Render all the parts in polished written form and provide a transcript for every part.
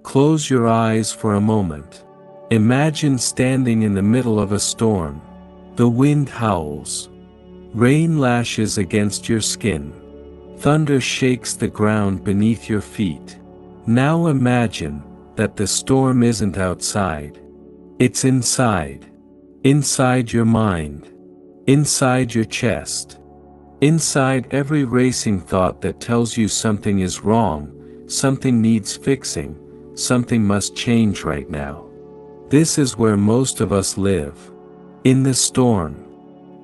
Close your eyes for a moment. Imagine standing in the middle of a storm. The wind howls. Rain lashes against your skin. Thunder shakes the ground beneath your feet. Now imagine that the storm isn't outside. It's inside. Inside your mind. Inside your chest. Inside every racing thought that tells you something is wrong, something needs fixing, something must change right now. This is where most of us live. In the storm.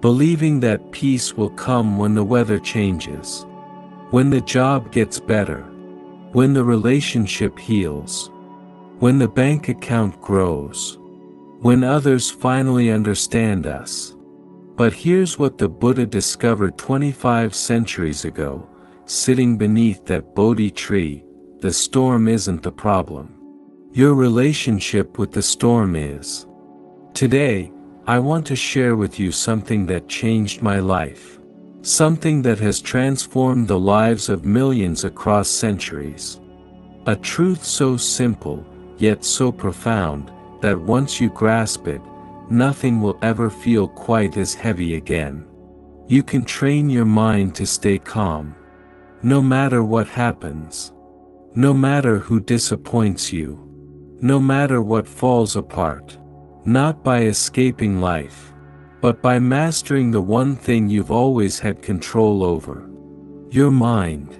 Believing that peace will come when the weather changes. When the job gets better. When the relationship heals. When the bank account grows. When others finally understand us. But here's what the Buddha discovered 25 centuries ago, sitting beneath that Bodhi tree: the storm isn't the problem. Your relationship with the storm is. Today, I want to share with you something that changed my life. Something that has transformed the lives of millions across centuries. A truth so simple, yet so profound, that once you grasp it, nothing will ever feel quite as heavy again. You can train your mind to stay calm. No matter what happens. No matter who disappoints you. No matter what falls apart. Not by escaping life, but by mastering the one thing you've always had control over. Your mind.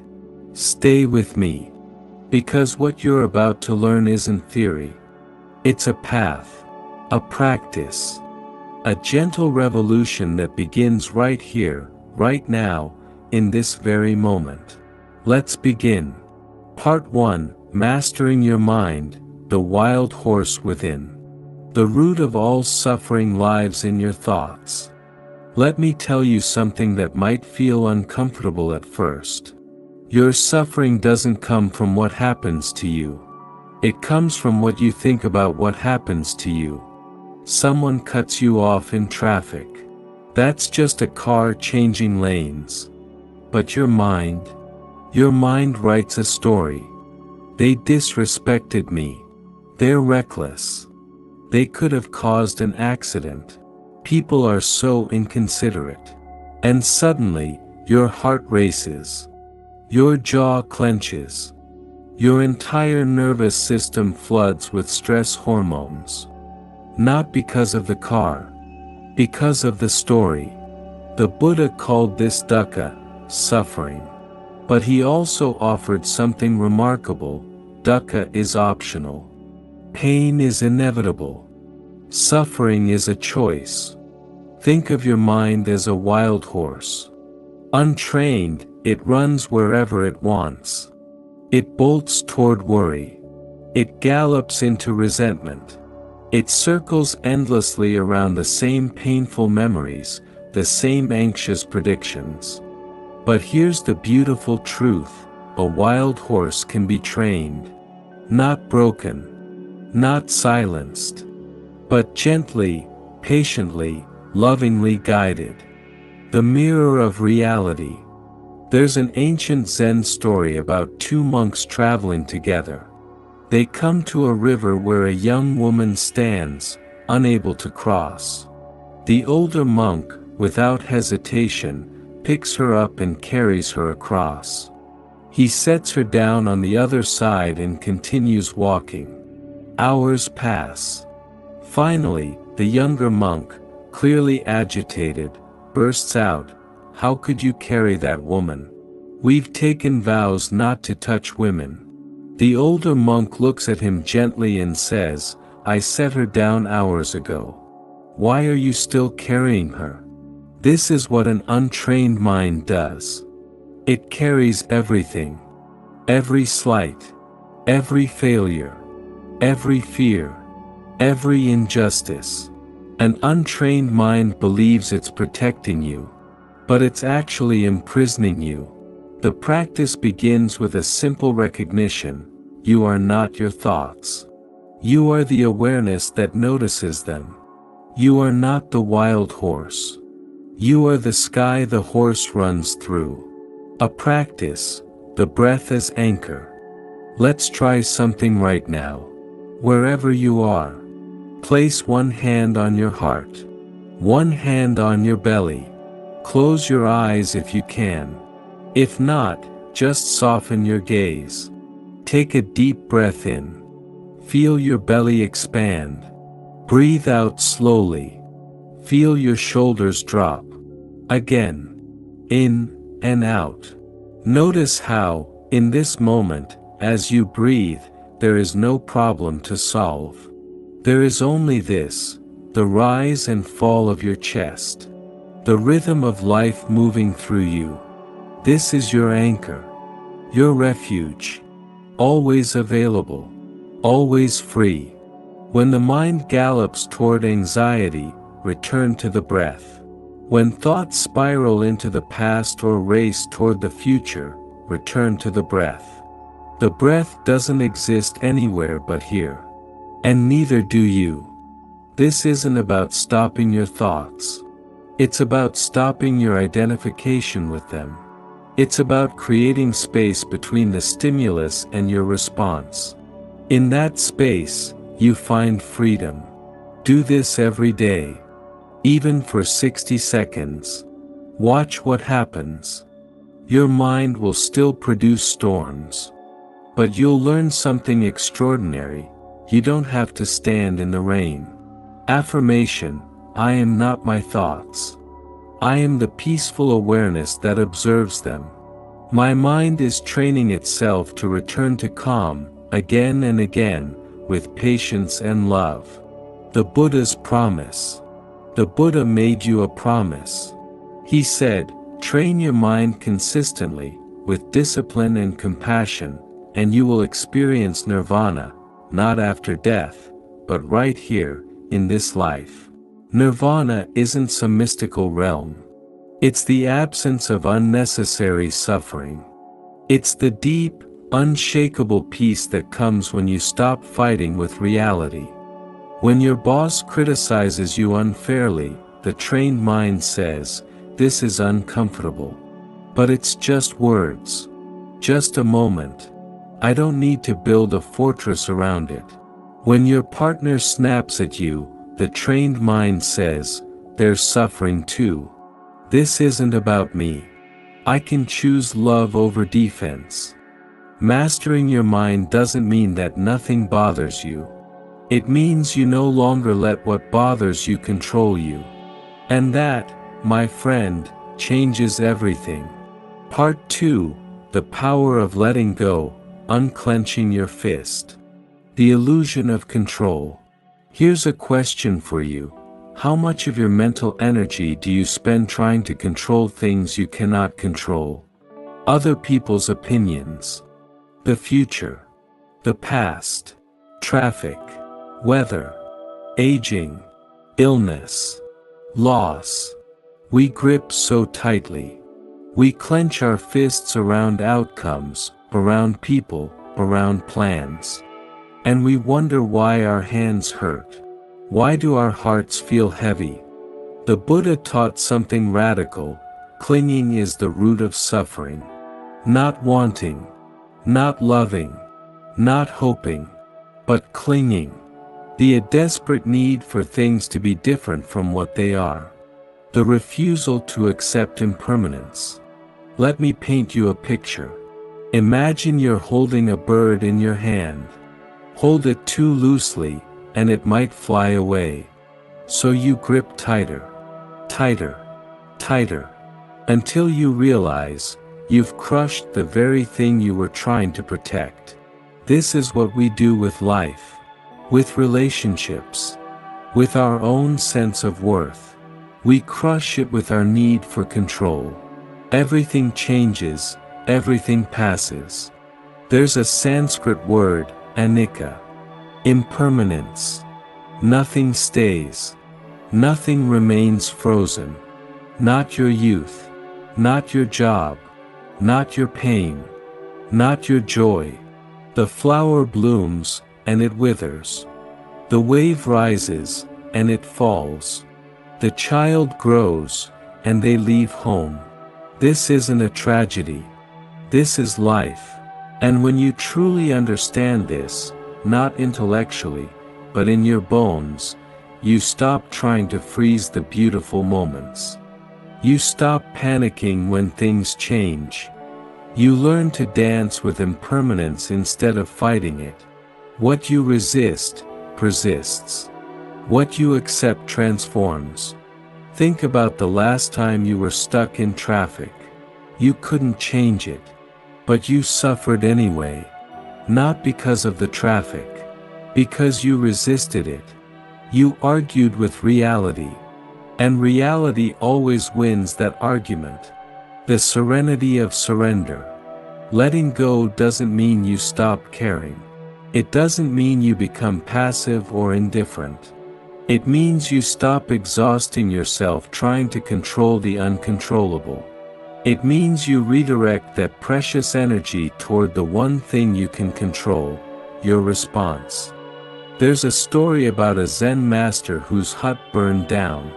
Stay with me. Because what you're about to learn isn't theory. It's a path. A practice. A gentle revolution that begins right here, right now, in this very moment. Let's begin. Part 1: Mastering your mind, the wild horse within. The root of all suffering lies in your thoughts. Let me tell you something that might feel uncomfortable at first. Your suffering doesn't come from what happens to you. It comes from what you think about what happens to you. Someone cuts you off in traffic. That's just a car changing lanes. But your mind writes a story. They disrespected me. They're reckless. They could have caused an accident. People are so inconsiderate. And suddenly, your heart races. Your jaw clenches. Your entire nervous system floods with stress hormones. Not because of the car. Because of the story. The Buddha called this dukkha, suffering. But he also offered something remarkable: dukkha is optional. Pain is inevitable. Suffering is a choice. Think of your mind as a wild horse. Untrained, it runs wherever it wants. It bolts toward worry. It gallops into resentment. It circles endlessly around the same painful memories, the same anxious predictions. But here's the beautiful truth: a wild horse can be trained. Not broken. Not silenced. But gently, patiently, lovingly guided. The mirror of reality. There's an ancient Zen story about two monks traveling together. They come to a river where a young woman stands, unable to cross. The older monk, without hesitation, picks her up and carries her across. He sets her down on the other side and continues walking. Hours pass. Finally, the younger monk, clearly agitated, bursts out, "How could you carry that woman? We've taken vows not to touch women." The older monk looks at him gently and says, "I set her down hours ago. Why are you still carrying her?" This is what an untrained mind does. It carries everything. Every slight. Every failure. Every fear. Every injustice. An untrained mind believes it's protecting you. But it's actually imprisoning you. The practice begins with a simple recognition: you are not your thoughts. You are the awareness that notices them. You are not the wild horse. You are the sky the horse runs through. A practice, the breath as anchor. Let's try something right now. Wherever you are, place one hand on your heart, one hand on your belly. Close your eyes if you can. If not, just soften your gaze. Take a deep breath in. Feel your belly expand. Breathe out slowly. Feel your shoulders drop. Again. In and out. Notice how, in this moment, as you breathe, there is no problem to solve. There is only this, the rise and fall of your chest. The rhythm of life moving through you. This is your anchor. Your refuge. Always available. Always free. When the mind gallops toward anxiety, return to the breath. When thoughts spiral into the past or race toward the future, return to the breath. The breath doesn't exist anywhere but here. And neither do you. This isn't about stopping your thoughts. It's about stopping your identification with them. It's about creating space between the stimulus and your response. In that space, you find freedom. Do this every day. Even for 60 seconds. Watch what happens. Your mind will still produce storms. But you'll learn something extraordinary. You don't have to stand in the rain. Affirmation: I am not my thoughts. I am the peaceful awareness that observes them. My mind is training itself to return to calm, again and again, with patience and love. The Buddha's promise. The Buddha made you a promise. He said, train your mind consistently, with discipline and compassion, and you will experience nirvana, not after death, but right here, in this life. Nirvana isn't some mystical realm. It's the absence of unnecessary suffering. It's the deep, unshakable peace that comes when you stop fighting with reality. When your boss criticizes you unfairly, the trained mind says, "This is uncomfortable." But it's just words. Just a moment. I don't need to build a fortress around it. When your partner snaps at you, the trained mind says, "There's suffering too. This isn't about me. I can choose love over defense." Mastering your mind doesn't mean that nothing bothers you. It means you no longer let what bothers you control you. And that, my friend, changes everything. Part 2, The Power of Letting Go, Unclenching Your Fist. The Illusion of Control. Here's a question for you. How much of your mental energy do you spend trying to control things you cannot control? Other people's opinions. The future. The past. Traffic. Weather. Aging. Illness. Loss. We grip so tightly. We clench our fists around outcomes, around people, around plans. And we wonder why our hands hurt. Why do our hearts feel heavy? The Buddha taught something radical. Clinging is the root of suffering. Not wanting, not loving, not hoping, but clinging. The desperate need for things to be different from what they are. The refusal to accept impermanence. Let me paint you a picture. Imagine you're holding a bird in your hand. Hold it too loosely, and it might fly away. So you grip tighter, tighter, tighter, until you realize you've crushed the very thing you were trying to protect. This is what we do with life, with relationships, with our own sense of worth. We crush it with our need for control. Everything changes, everything passes. There's a Sanskrit word, anicca. Impermanence. Nothing stays. Nothing remains frozen. Not your youth. Not your job. Not your pain. Not your joy. The flower blooms, and it withers. The wave rises, and it falls. The child grows, and they leave home. This isn't a tragedy. This is life. And when you truly understand this, not intellectually, but in your bones, you stop trying to freeze the beautiful moments. You stop panicking when things change. You learn to dance with impermanence instead of fighting it. What you resist, persists. What you accept transforms. Think about the last time you were stuck in traffic. You couldn't change it. But you suffered anyway. Not because of the traffic. Because you resisted it. You argued with reality. And reality always wins that argument. The serenity of surrender. Letting go doesn't mean you stop caring. It doesn't mean you become passive or indifferent. It means you stop exhausting yourself trying to control the uncontrollable. It means you redirect that precious energy toward the one thing you can control, your response. There's a story about a Zen master whose hut burned down.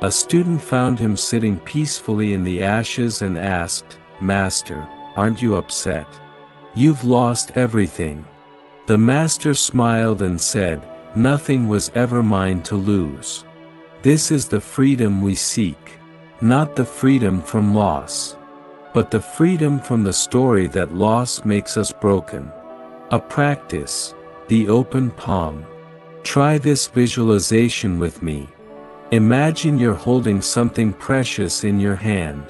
A student found him sitting peacefully in the ashes and asked, "Master, aren't you upset? You've lost everything." The master smiled and said, "Nothing was ever mine to lose. This is the freedom we seek. Not the freedom from loss. But the freedom from the story that loss makes us broken." A practice, the open palm. Try this visualization with me. Imagine you're holding something precious in your hand.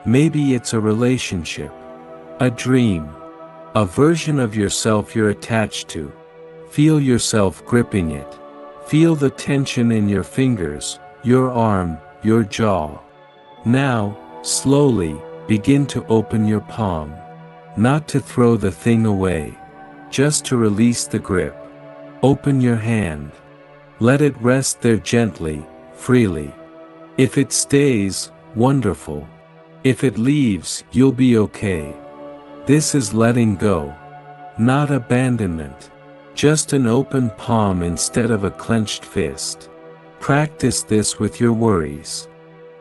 Maybe it's a relationship, a dream, a version of yourself you're attached to. Feel yourself gripping it. Feel the tension in your fingers, your arm, your jaw. Now, slowly, begin to open your palm. Not to throw the thing away. Just to release the grip. Open your hand. Let it rest there gently, freely. If it stays, wonderful. If it leaves, you'll be okay. This is letting go. Not abandonment. Just an open palm instead of a clenched fist. Practice this with your worries.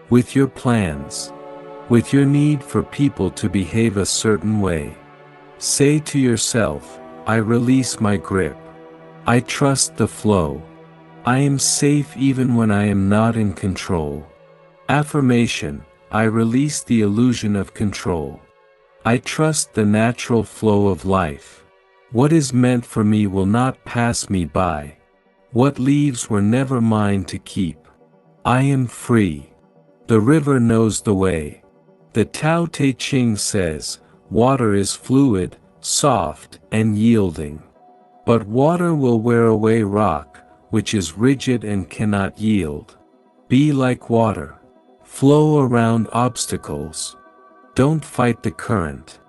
With your plans. With your need for people to behave a certain way. Say to yourself, "I release my grip. I trust the flow. I am safe even when I am not in control." Affirmation, I release the illusion of control. I trust the natural flow of life. What is meant for me will not pass me by. What leaves were never mine to keep. I am free. The river knows the way. The Tao Te Ching says, water is fluid, soft, and yielding. But water will wear away rock, which is rigid and cannot yield. Be like water. Flow around obstacles. Don't fight the current.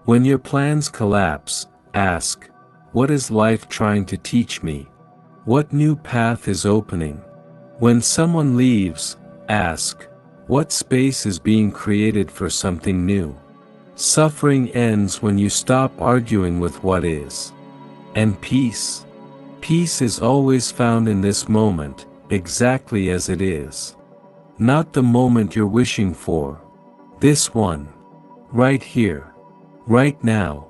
When your plans collapse, ask, what is life trying to teach me? What new path is opening? When someone leaves, ask, what space is being created for something new? Suffering ends when you stop arguing with what is. And peace? Peace is always found in this moment, exactly as it is. Not the moment you're wishing for. This one. Right here. Right now.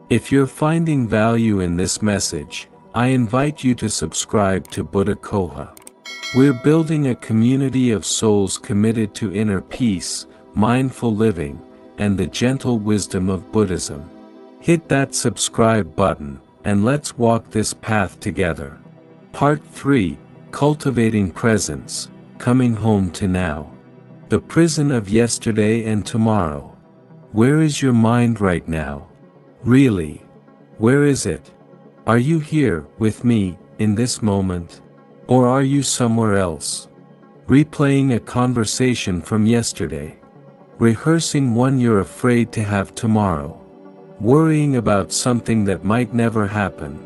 If you're finding value in this message, I invite you to subscribe to Buddha Coha. We're building a community of souls committed to inner peace, mindful living, and the gentle wisdom of Buddhism. Hit that subscribe button, and let's walk this path together. Part 3, Cultivating Presence, Coming Home to Now. The prison of yesterday and tomorrow. Where is your mind right now? Really? Where is it? Are you here, with me, in this moment? Or are you somewhere else? Replaying a conversation from yesterday. Rehearsing one you're afraid to have tomorrow. Worrying about something that might never happen.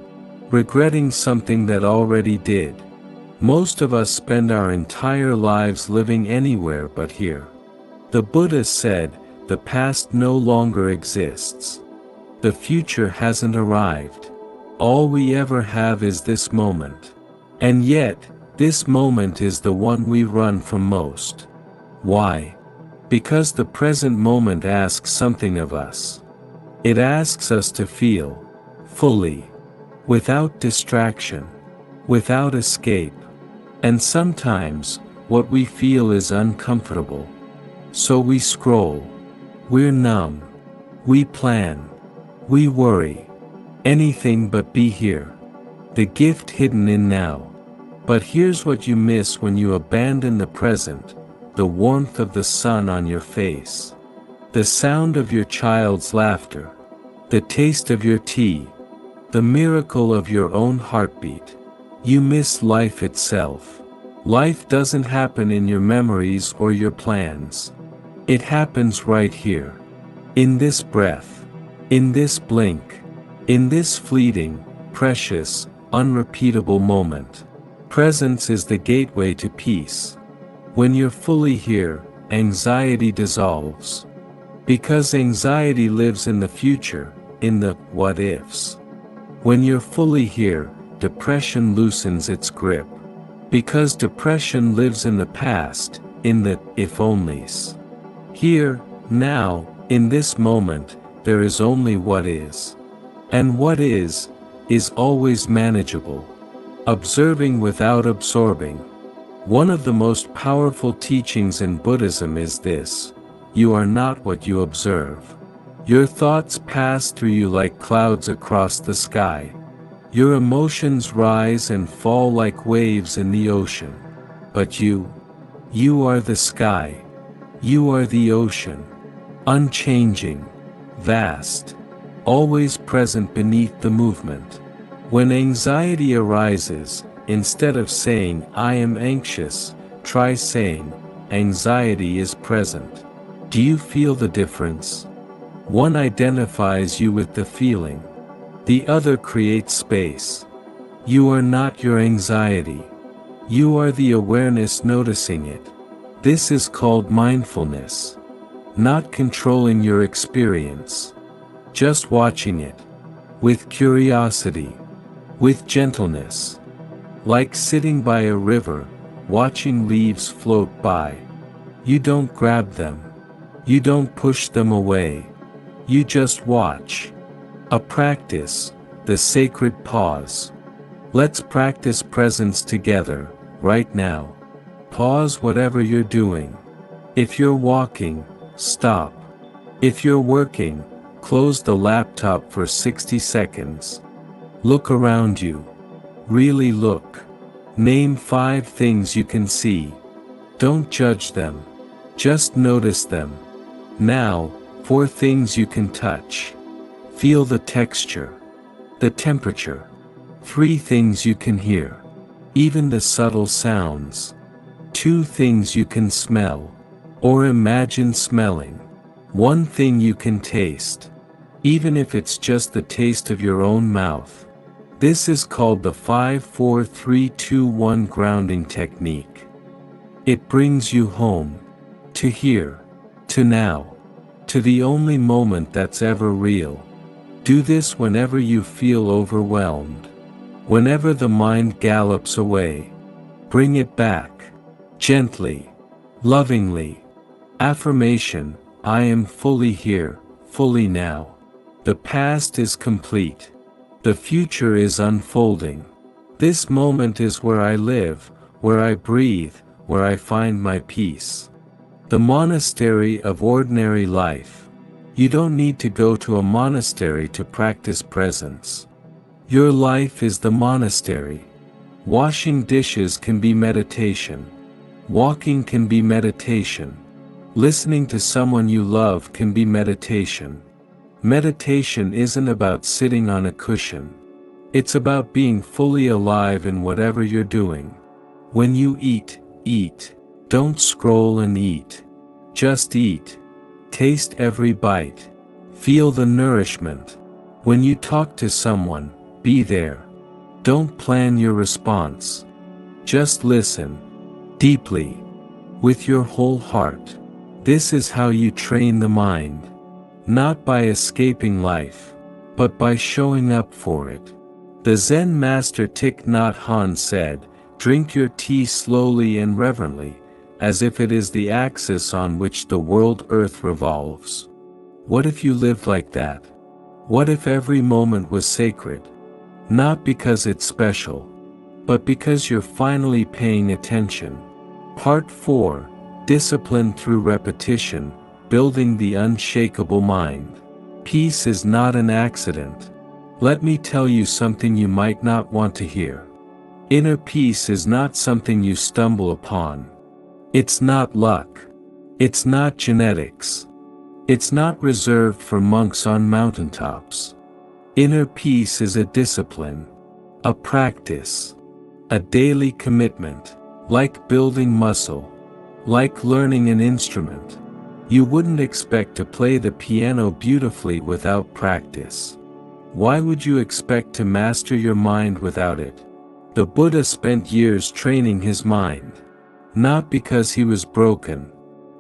Regretting something that already did. Most of us spend our entire lives living anywhere but here. The Buddha said, the past no longer exists. The future hasn't arrived. All we ever have is this moment. And yet, this moment is the one we run from most. Why? Because the present moment asks something of us. It asks us to feel fully, without distraction, without escape. And sometimes, what we feel is uncomfortable. So we scroll. We're numb. We plan. We worry. Anything but be here. The gift hidden in now. But here's what you miss when you abandon the present: the warmth of the sun on your face, the sound of your child's laughter, the taste of your tea, the miracle of your own heartbeat. You miss life itself. Life doesn't happen in your memories or your plans. It happens right here. In this breath. In this blink. In this fleeting, precious, unrepeatable moment. Presence is the gateway to peace. When you're fully here, anxiety dissolves. Because anxiety lives in the future, in the what-ifs. When you're fully here, depression loosens its grip. Because depression lives in the past, in the if-onlys. Here, now, in this moment, there is only what is. And what is always manageable. Observing without absorbing. One of the most powerful teachings in Buddhism is this: you are not what you observe. Your thoughts pass through you like clouds across the sky. Your emotions rise and fall like waves in the ocean. But you are the sky. You are the ocean. Unchanging, vast, always present beneath the movement. When anxiety arises, instead of saying, "I am anxious," try saying, "Anxiety is present." Do you feel the difference? One identifies you with the feeling. The other creates space. You are not your anxiety. You are the awareness noticing it. This is called mindfulness. Not controlling your experience. Just watching it. With curiosity. With gentleness. Like sitting by a river, watching leaves float by. You don't grab them. You don't push them away. You just watch. A practice, the sacred pause. Let's practice presence together, right now. Pause whatever you're doing. If you're walking, stop. If you're working, close the laptop for 60 seconds. Look around you. Really look. Name 5 things you can see. Don't judge them. Just notice them. Now, 4 things you can touch. Feel the texture. The temperature. 3 things you can hear. Even the subtle sounds. 2 things you can smell. Or imagine smelling. 1 thing you can taste. Even if it's just the taste of your own mouth. This is called the 5-4-3-2-1 grounding technique. It brings you home. To here. To now. To the only moment that's ever real. Do this whenever you feel overwhelmed. Whenever the mind gallops away. Bring it back. Gently. Lovingly. Affirmation: I am fully here, fully now. The past is complete. The future is unfolding. This moment is where I live, where I breathe, where I find my peace. The monastery of ordinary life. You don't need to go to a monastery to practice presence. Your life is the monastery. Washing dishes can be meditation. Walking can be meditation. Listening to someone you love can be meditation. Meditation isn't about sitting on a cushion. It's about being fully alive in whatever you're doing. When you eat, eat. Don't scroll and eat. Just eat. Taste every bite. Feel the nourishment. When you talk to someone, be there. Don't plan your response. Just listen. Deeply. With your whole heart. This is how you train the mind. Not by escaping life, but by showing up for it. The Zen master Thich Nhat Hanh said, "Drink your tea slowly and reverently, as if it is the axis on which the world earth revolves." What if you lived like that? What if every moment was sacred? Not because it's special, but because you're finally paying attention. Part 4. Discipline through repetition, building the unshakable mind. Peace is not an accident. Let me tell you something you might not want to hear. Inner peace is not something you stumble upon. It's not luck. It's not genetics. It's not reserved for monks on mountaintops. Inner peace is a discipline, a practice, a daily commitment, like building muscle, like learning an instrument. You wouldn't expect to play the piano beautifully without practice. Why would you expect to master your mind without it? The Buddha spent years training his mind, not because he was broken,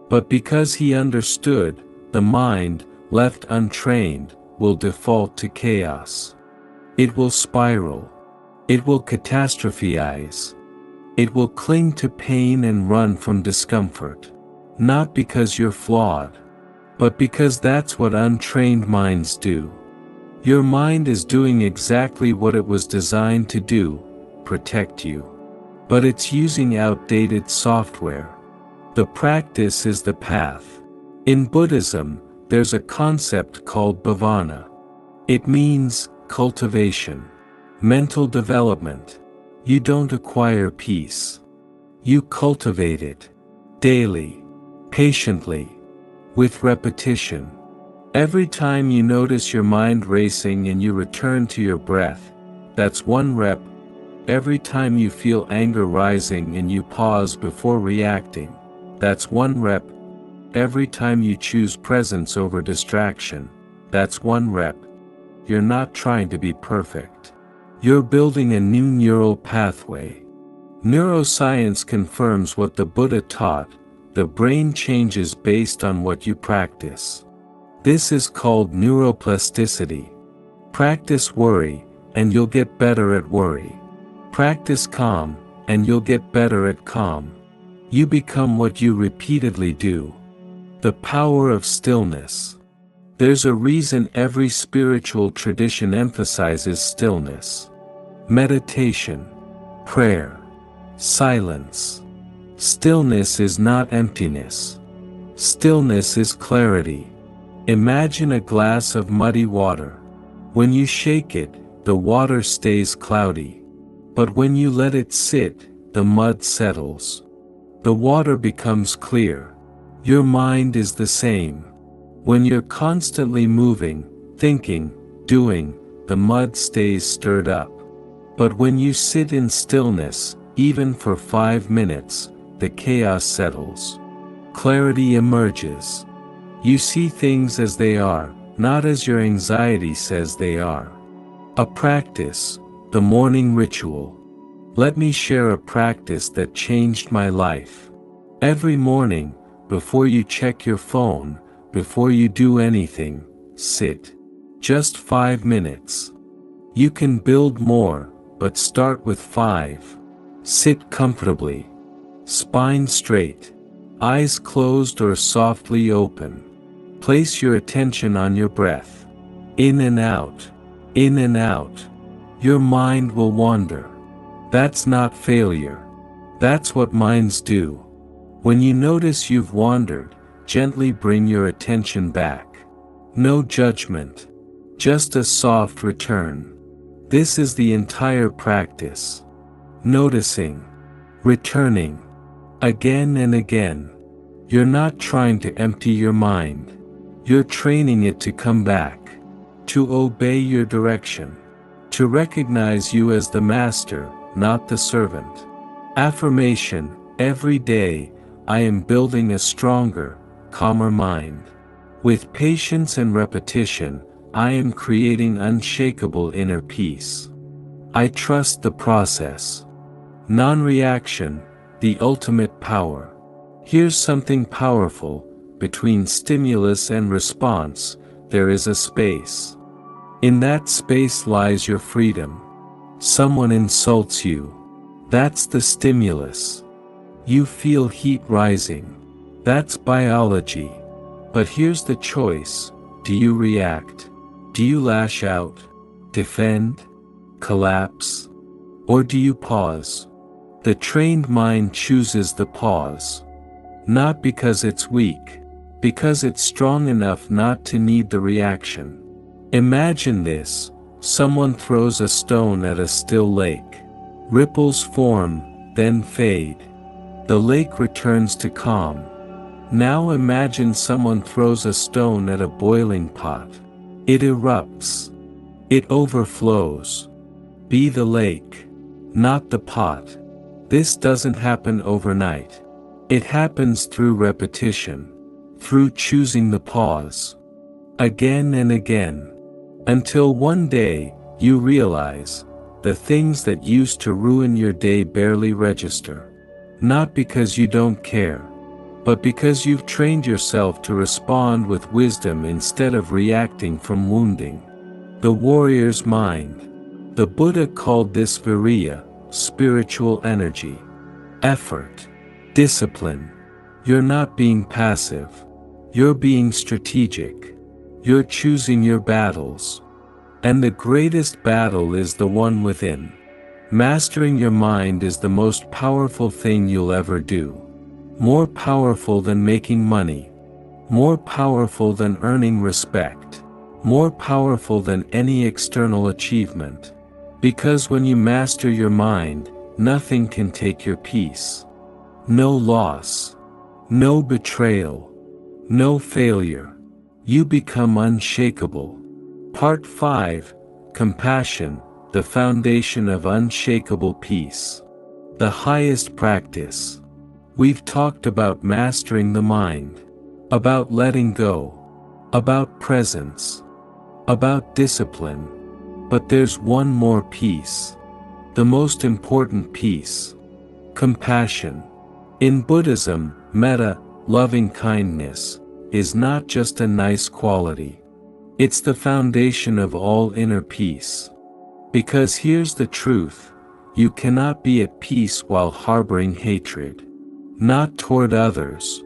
but because he understood the mind, left untrained, will default to chaos. It will spiral. It will catastrophize. It will cling to pain and run from discomfort. Not because you're flawed, but because that's what untrained minds do. Your mind is doing exactly what it was designed to do, protect you. But it's using outdated software. The practice is the path. In Buddhism, there's a concept called bhavana. It means cultivation, mental development. You don't acquire peace. You cultivate it. Daily. Patiently. With repetition. Every time you notice your mind racing and you return to your breath, that's one rep. Every time you feel anger rising and you pause before reacting, that's one rep. Every time you choose presence over distraction, that's one rep. You're not trying to be perfect. You're building a new neural pathway. Neuroscience confirms what the Buddha taught: the brain changes based on what you practice. This is called neuroplasticity. Practice worry, and you'll get better at worry. Practice calm, and you'll get better at calm. You become what you repeatedly do. The power of stillness. There's a reason every spiritual tradition emphasizes stillness. Meditation, prayer, silence. Stillness is not emptiness. Stillness is clarity. Imagine a glass of muddy water. When you shake it, the water stays cloudy. But when you let it sit, the mud settles. The water becomes clear. Your mind is the same. When you're constantly moving, thinking, doing, the mud stays stirred up. But when you sit in stillness, even for 5 minutes, the chaos settles. Clarity emerges. You see things as they are, not as your anxiety says they are. A practice, the morning ritual. Let me share a practice that changed my life. Every morning, before you check your phone, before you do anything, sit. Just 5 minutes. You can build more, but start with 5. Sit comfortably. Spine straight. Eyes closed or softly open. Place your attention on your breath. In and out. In and out. Your mind will wander. That's not failure. That's what minds do. When you notice you've wandered, gently bring your attention back. No judgment. Just a soft return. This is the entire practice. Noticing. Returning. Again and again. You're not trying to empty your mind. You're training it to come back. To obey your direction. To recognize you as the master, not the servant. Affirmation. Every day, I am building a stronger, calmer mind. With patience and repetition, I am creating unshakable inner peace. I trust the process. Non-reaction, the ultimate power. Here's something powerful: between stimulus and response, there is a space. In that space lies your freedom. Someone insults you. That's the stimulus. You feel heat rising. That's biology. But here's the choice: do you react? Do you lash out, defend, collapse? Or do you pause? The trained mind chooses the pause. Not because it's weak, because it's strong enough not to need the reaction. Imagine this: someone throws a stone at a still lake. Ripples form, then fade. The lake returns to calm. Now imagine someone throws a stone at a boiling pot. It erupts. It overflows. Be the lake, not the pot. This doesn't happen overnight. It happens through repetition, through choosing the pause, again and again, until one day, you realize, the things that used to ruin your day barely register. Not because you don't care, but because you've trained yourself to respond with wisdom instead of reacting from wounding. The warrior's mind. The Buddha called this viriya, spiritual energy. Effort. Discipline. You're not being passive. You're being strategic. You're choosing your battles. And the greatest battle is the one within. Mastering your mind is the most powerful thing you'll ever do. More powerful than making money. More powerful than earning respect. More powerful than any external achievement. Because when you master your mind, nothing can take your peace. No loss. No betrayal. No failure. You become unshakable. Part 5. Compassion, the foundation of unshakable peace. The highest practice. We've talked about mastering the mind, about letting go, about presence, about discipline. But there's one more piece. The most important piece. Compassion. In Buddhism, metta, loving kindness, is not just a nice quality. It's the foundation of all inner peace. Because here's the truth: you cannot be at peace while harboring hatred. Not toward others.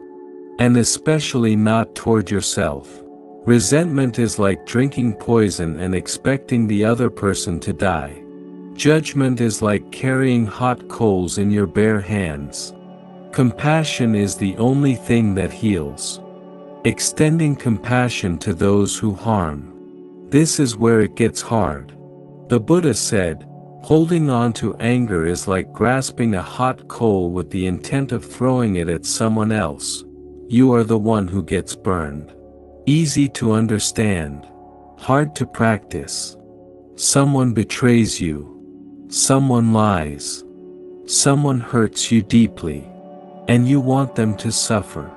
And especially not toward yourself. Resentment is like drinking poison and expecting the other person to die. Judgment is like carrying hot coals in your bare hands. Compassion is the only thing that heals. Extending compassion to those who harm. This is where it gets hard. The Buddha said, holding on to anger is like grasping a hot coal with the intent of throwing it at someone else. You are the one who gets burned. Easy to understand. Hard to practice. Someone betrays you. Someone lies. Someone hurts you deeply. And you want them to suffer.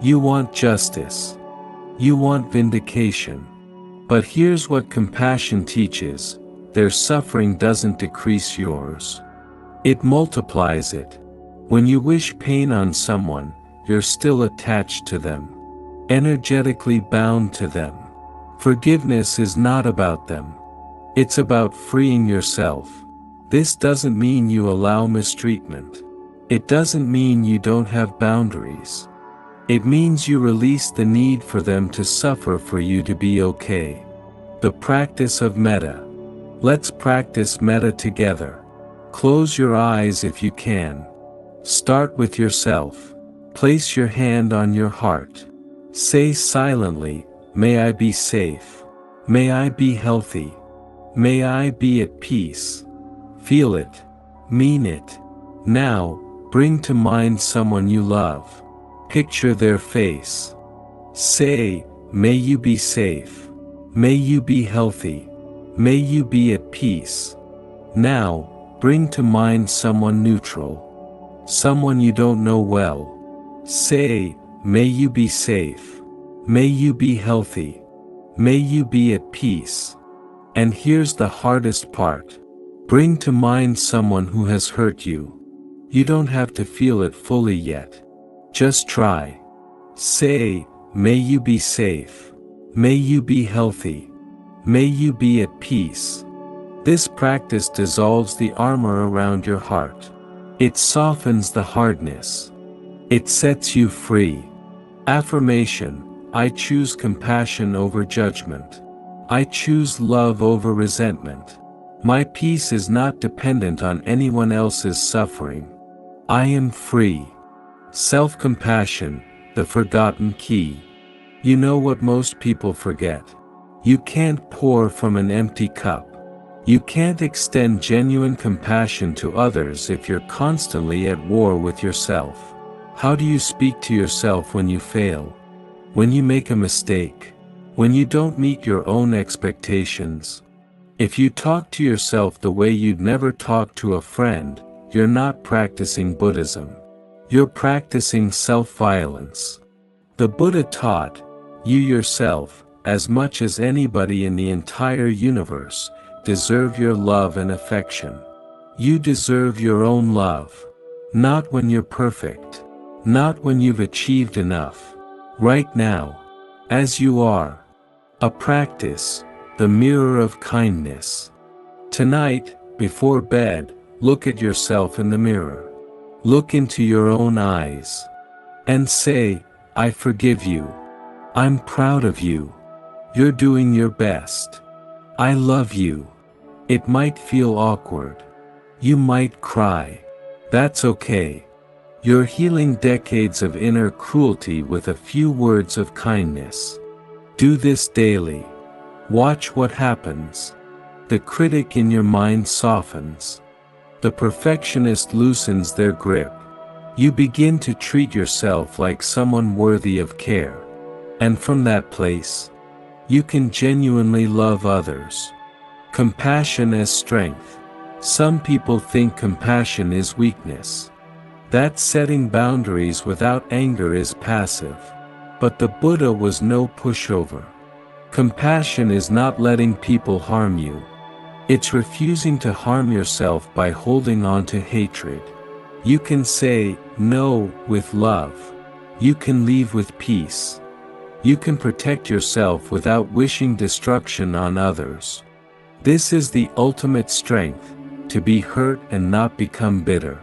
You want justice. You want vindication. But here's what compassion teaches: their suffering doesn't decrease yours. It multiplies it. When you wish pain on someone, you're still attached to them. Energetically bound to them. Forgiveness is not about them. It's about freeing yourself. This doesn't mean you allow mistreatment. It doesn't mean you don't have boundaries. It means you release the need for them to suffer for you to be okay. The practice of metta. Let's practice metta together. Close your eyes if you can. Start with yourself. Place your hand on your heart. Say silently, may I be safe. May I be healthy. May I be at peace. Feel it. Mean it. Now, bring to mind someone you love. Picture their face. Say, may you be safe. May you be healthy. May you be at peace. Now, bring to mind someone neutral. Someone you don't know well. Say, may you be safe. May you be healthy. May you be at peace. And here's the hardest part. Bring to mind someone who has hurt you. You don't have to feel it fully yet. Just try. Say, may you be safe. May you be healthy. May you be at peace. This practice dissolves the armor around your heart. It softens the hardness. It sets you free. Affirmation: I choose compassion over judgment. I choose love over resentment. My peace is not dependent on anyone else's suffering. I am free. Self-compassion, the forgotten key. You know what most people forget? You can't pour from an empty cup. You can't extend genuine compassion to others if you're constantly at war with yourself. How do you speak to yourself when you fail? When you make a mistake? When you don't meet your own expectations? If you talk to yourself the way you'd never talk to a friend, you're not practicing Buddhism. You're practicing self-violence. The Buddha taught, you yourself, as much as anybody in the entire universe, deserve your love and affection. You deserve your own love. Not when you're perfect. Not when you've achieved enough. Right now. As you are. A practice, the mirror of kindness. Tonight, before bed, look at yourself in the mirror. Look into your own eyes. And say, I forgive you. I'm proud of you. You're doing your best. I love you. It might feel awkward. You might cry. That's okay. You're healing decades of inner cruelty with a few words of kindness. Do this daily. Watch what happens. The critic in your mind softens. The perfectionist loosens their grip. You begin to treat yourself like someone worthy of care. And from that place, you can genuinely love others. Compassion as strength. Some people think compassion is weakness. That setting boundaries without anger is passive. But the Buddha was no pushover. Compassion is not letting people harm you. It's refusing to harm yourself by holding on to hatred. You can say no with love. You can leave with peace. You can protect yourself without wishing destruction on others. This is the ultimate strength, to be hurt and not become bitter.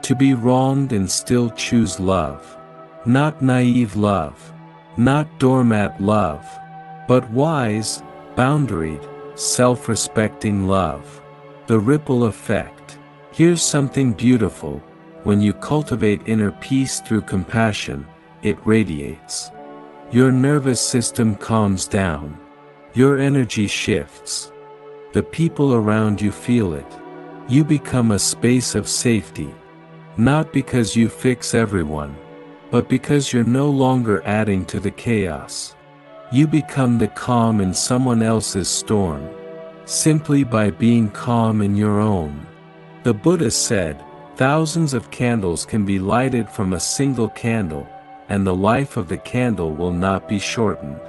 To be wronged and still choose love. Not naive love. Not doormat love. But wise, boundaried, self-respecting love. The ripple effect. Here's something beautiful. When you cultivate inner peace through compassion, it radiates. Your nervous system calms down. Your energy shifts. The people around you feel it. You become a space of safety. Not because you fix everyone, but because you're no longer adding to the chaos. You become the calm in someone else's storm, simply by being calm in your own. The Buddha said, thousands of candles can be lighted from a single candle, and the life of the candle will not be shortened.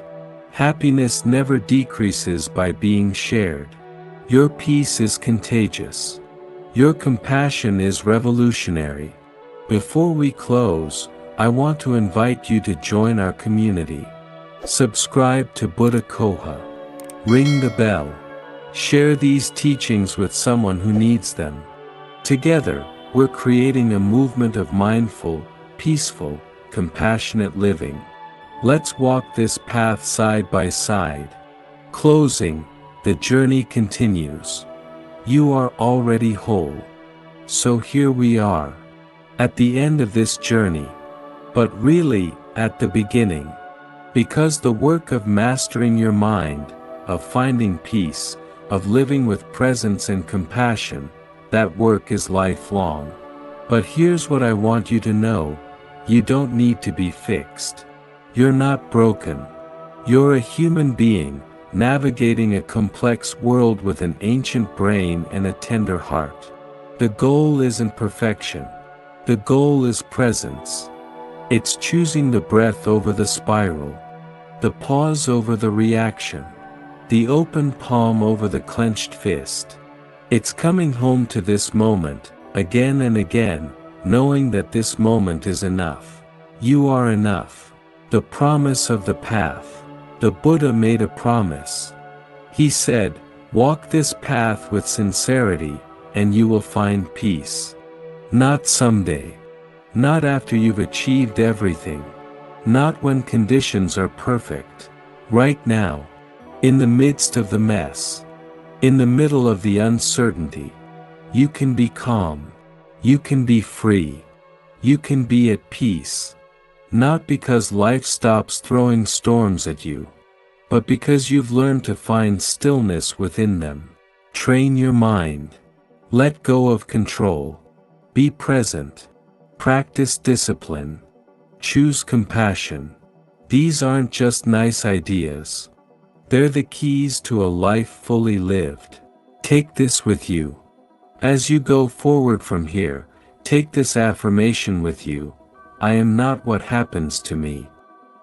Happiness never decreases by being shared. Your peace is contagious. Your compassion is revolutionary. Before we close, I want to invite you to join our community. Subscribe to Buddha Coha. Ring the bell. Share these teachings with someone who needs them. Together, we're creating a movement of mindful, peaceful, compassionate living. Let's walk this path side by side. Closing, the journey continues. You are already whole. So here we are. At the end of this journey. But really, at the beginning. Because the work of mastering your mind, of finding peace, of living with presence and compassion, that work is lifelong. But here's what I want you to know. You don't need to be fixed. You're not broken. You're a human being, navigating a complex world with an ancient brain and a tender heart. The goal isn't perfection. The goal is presence. It's choosing the breath over the spiral, the pause over the reaction, the open palm over the clenched fist. It's coming home to this moment, again and again, knowing that this moment is enough. You are enough. The promise of the path. The Buddha made a promise. He said, walk this path with sincerity, and you will find peace. Not someday. Not after you've achieved everything. Not when conditions are perfect. Right now. In the midst of the mess, in the middle of the uncertainty, you can be calm. You can be free. You can be at peace. Not because life stops throwing storms at you, but because you've learned to find stillness within them. Train your mind. Let go of control. Be present. Practice discipline. Choose compassion. These aren't just nice ideas. They're the keys to a life fully lived. Take this with you. As you go forward from here, take this affirmation with you. I am not what happens to me.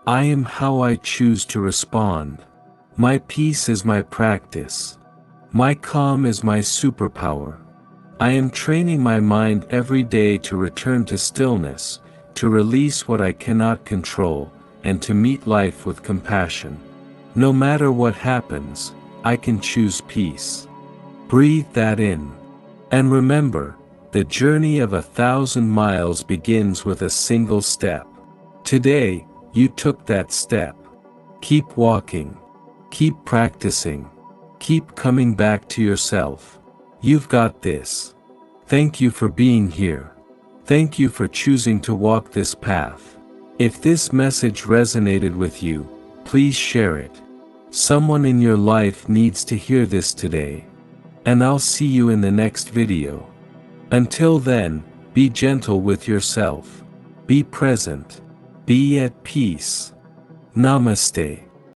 I am how I choose to respond. My peace is my practice. My calm is my superpower. I am training my mind every day to return to stillness, to release what I cannot control, and to meet life with compassion. No matter what happens, I can choose peace. Breathe that in. And remember, the journey of 1,000 miles begins with a single step. Today, you took that step. Keep walking. Keep practicing. Keep coming back to yourself. You've got this. Thank you for being here. Thank you for choosing to walk this path. If this message resonated with you, please share it. Someone in your life needs to hear this today. And I'll see you in the next video. Until then, be gentle with yourself. Be present. Be at peace. Namaste.